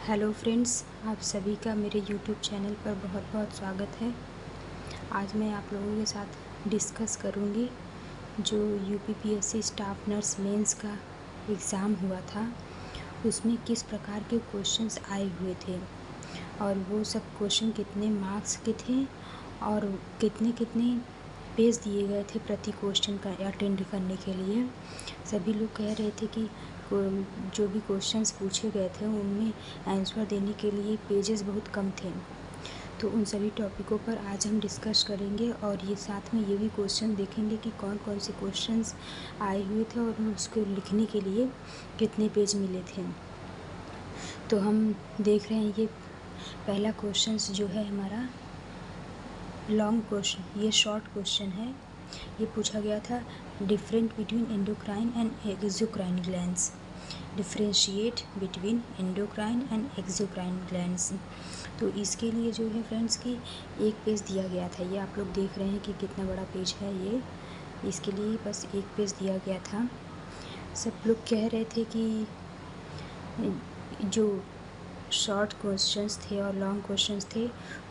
Hello friends, आप सभी का मेरे यूट्यूब चैनल पर बहुत बहुत स्वागत है। आज मैं आप लोगों के साथ डिस्कस करूंगी जो यूपीपीएससी स्टाफ नर्स मेंस का एग्ज़ाम हुआ था, उसमें किस प्रकार के क्वेश्चंस आए हुए थे और वो सब क्वेश्चन कितने मार्क्स के थे और कितने कितने पेज दिए गए थे प्रति क्वेश्चन का अटेंड करने के लिए। सभी लोग कह रहे थे कि जो भी क्वेश्चंस पूछे गए थे उनमें आंसर देने के लिए पेजेस बहुत कम थे। तो उन सभी टॉपिकों पर आज हम डिस्कस करेंगे और ये साथ में ये भी क्वेश्चन देखेंगे कि कौन कौन से क्वेश्चंस आए हुए थे और उसको लिखने के लिए कितने पेज मिले थे। तो हम देख रहे हैं, ये पहला क्वेश्चन जो है हमारा लॉन्ग क्वेश्चन, ये शॉर्ट क्वेश्चन है। ये पूछा गया था different between endocrine and exocrine glands, differentiate between endocrine and exocrine glands. तो इसके लिए जो है फ्रेंड्स की एक पेज दिया गया था। ये आप लोग देख रहे हैं कि कितना बड़ा पेज है ये, इसके लिए बस एक पेज दिया गया था। सब लोग कह रहे थे कि जो शॉर्ट क्वेश्चंस थे और लॉन्ग क्वेश्चंस थे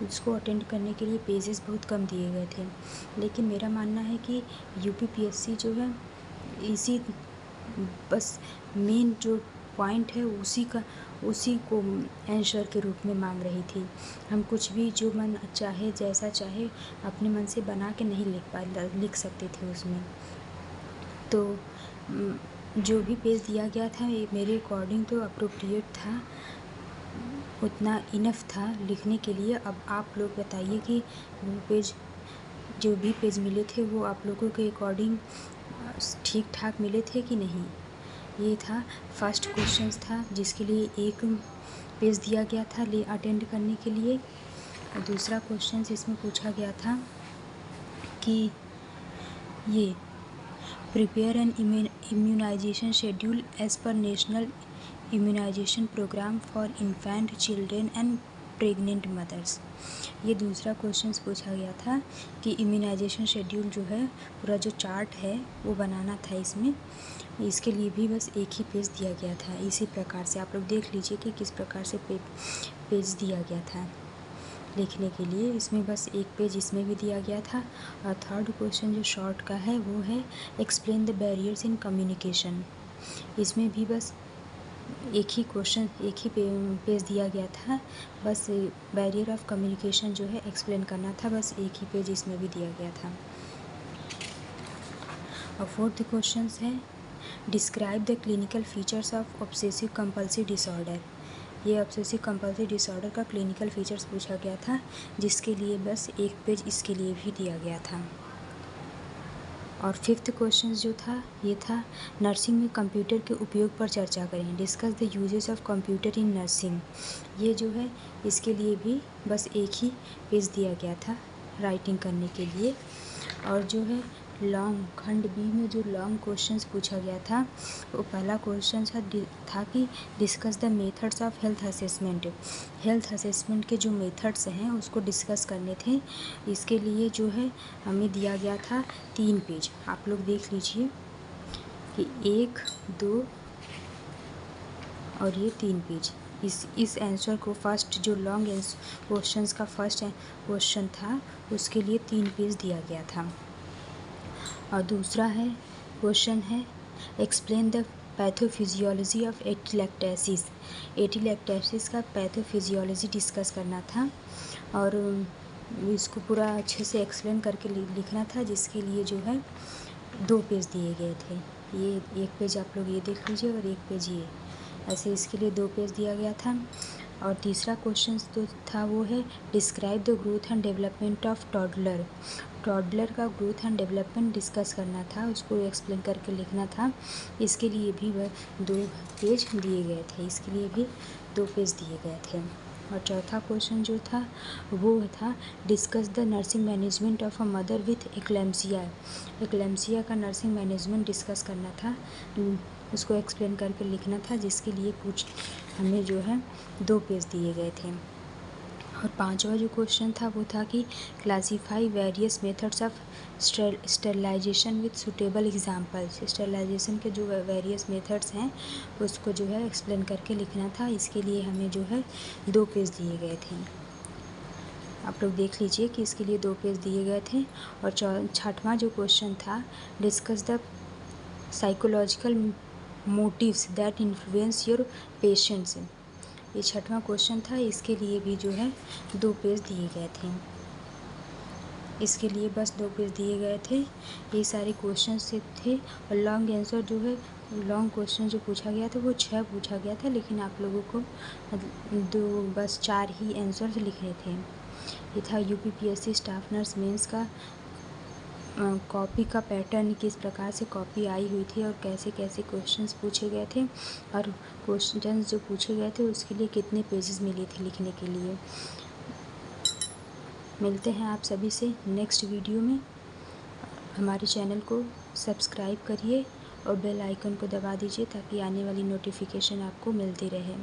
उसको अटेंड करने के लिए पेजेस बहुत कम दिए गए थे, लेकिन मेरा मानना है कि यूपीपीएससी जो है इसी बस मेन जो पॉइंट है उसी को आंसर के रूप में मांग रही थी। हम कुछ भी जो मन चाहे जैसा चाहे अपने मन से बना के नहीं लिख सकते थे उसमें। तो जो भी पेज दिया गया था मेरे अकॉर्डिंग तो अप्रोप्रिएट था, उतना इनफ था लिखने के लिए। अब आप लोग बताइए कि वो पेज जो भी पेज मिले थे वो आप लोगों के अकॉर्डिंग ठीक ठाक मिले थे कि नहीं। ये था फर्स्ट क्वेश्चन था जिसके लिए एक पेज दिया गया था अटेंड करने के लिए। दूसरा क्वेश्चन इसमें पूछा गया था कि ये prepare an immunization schedule as per national immunization programme for infant children and pregnant mothers. ये दूसरा क्वेश्चन पूछा गया था कि इम्यूनाइजेशन शेड्यूल जो है पूरा जो चार्ट है वो बनाना था इसमें। इसके लिए भी बस एक ही पेज दिया गया था। इसी प्रकार से आप लोग देख लीजिए कि किस प्रकार से पेज दिया गया था लिखने के लिए। इसमें बस एक पेज इसमें भी दिया गया था। और थर्ड क्वेश्चन जो शॉर्ट का है वो है explain the barriers in communication. इसमें भी बस एक ही क्वेश्चन एक ही पेज दिया गया था, बस बैरियर ऑफ कम्युनिकेशन जो है एक्सप्लेन करना था, बस एक ही पेज इसमें भी दिया गया था। और फोर्थ क्वेश्चन है describe the clinical features of obsessive compulsive disorder. ये ऑब्सेसिव कंपल्सिव डिसऑर्डर का क्लिनिकल फीचर्स पूछा गया था, जिसके लिए बस एक पेज इसके लिए भी दिया गया था। और फिफ्थ क्वेश्चन जो था ये था नर्सिंग में कंप्यूटर के उपयोग पर चर्चा करें, discuss the uses of computer in nursing. ये जो है इसके लिए भी बस एक ही पेज दिया गया था राइटिंग करने के लिए। और जो है लॉन्ग खंड बी में जो लॉन्ग क्वेश्चंस पूछा गया था वो पहला क्वेश्चन था कि discuss the methods of health assessment. Health assessment के जो मेथड्स हैं उसको डिस्कस करने थे। इसके लिए जो है हमें दिया गया था 3 पेज। आप लोग देख लीजिए कि 1, 2 और ये 3 पेज। इस आंसर को फर्स्ट जो लॉन्ग क्वेश्चंस का फर्स्ट क्वेश्चन था उसके लिए 3 पेज दिया गया था। और दूसरा है क्वेश्चन है एक्सप्लेन द पैथोफिजियोलॉजी ऑफ एटिलैक्टेसिस। एटिलैक्टेसिस का पैथोफिजियोलॉजी डिस्कस करना था और इसको पूरा अच्छे से एक्सप्लेन करके लिखना था, जिसके लिए जो है 2 पेज दिए गए थे। ये एक पेज आप लोग ये देख लीजिए और एक पेज ये, ऐसे इसके लिए 2 पेज दिया गया था। और तीसरा क्वेश्चन जो था वो है describe the growth and development of toddler. Toddler का ग्रोथ एंड डेवलपमेंट डिस्कस करना था, उसको एक्सप्लेन करके लिखना था। इसके लिए भी वह 2 पेज दिए गए थे, इसके लिए भी 2 पेज दिए गए थे। और चौथा क्वेश्चन जो था वो था discuss the nursing management of a mother with eclampsia. Eclampsia का नर्सिंग मैनेजमेंट डिस्कस करना था, उसको एक्सप्लेन करके लिखना था, जिसके लिए हमें जो है 2 पेज दिए गए थे। और पांचवा जो क्वेश्चन था वो था कि classify various methods of sterilization with suitable examples. Sterilization के जो वेरियस मेथड्स हैं उसको जो है एक्सप्लेन करके लिखना था। इसके लिए हमें जो है 2 पेज दिए गए थे। आप लोग देख लीजिए कि इसके लिए 2 पेज दिए गए थे। और छठवां जो क्वेश्चन था, discuss the psychological motives that influence your patients. ये छठवां क्वेश्चन था। इसके लिए भी जो है 2 पेज दिए गए थे। इसके लिए बस 2 पेज दिए गए थे। ये सारे क्वेश्चन से थे। और लॉन्ग आंसर जो है, लॉन्ग क्वेश्चन जो पूछा गया था वो 6 पूछा गया था, लेकिन आप लोगों को बस 4 ही आंसर लिखने थे। ये था यूपीपीएससी स्टाफ नर्स मेंस का कॉपी का पैटर्न, किस प्रकार से कॉपी आई हुई थी और कैसे कैसे क्वेश्चंस पूछे गए थे, और क्वेश्चंस जो पूछे गए थे उसके लिए कितने पेजेस मिले थे लिखने के लिए। मिलते हैं आप सभी से नेक्स्ट वीडियो में। हमारे चैनल को सब्सक्राइब करिए और बेल आइकन को दबा दीजिए ताकि आने वाली नोटिफिकेशन आपको मिलती रहे।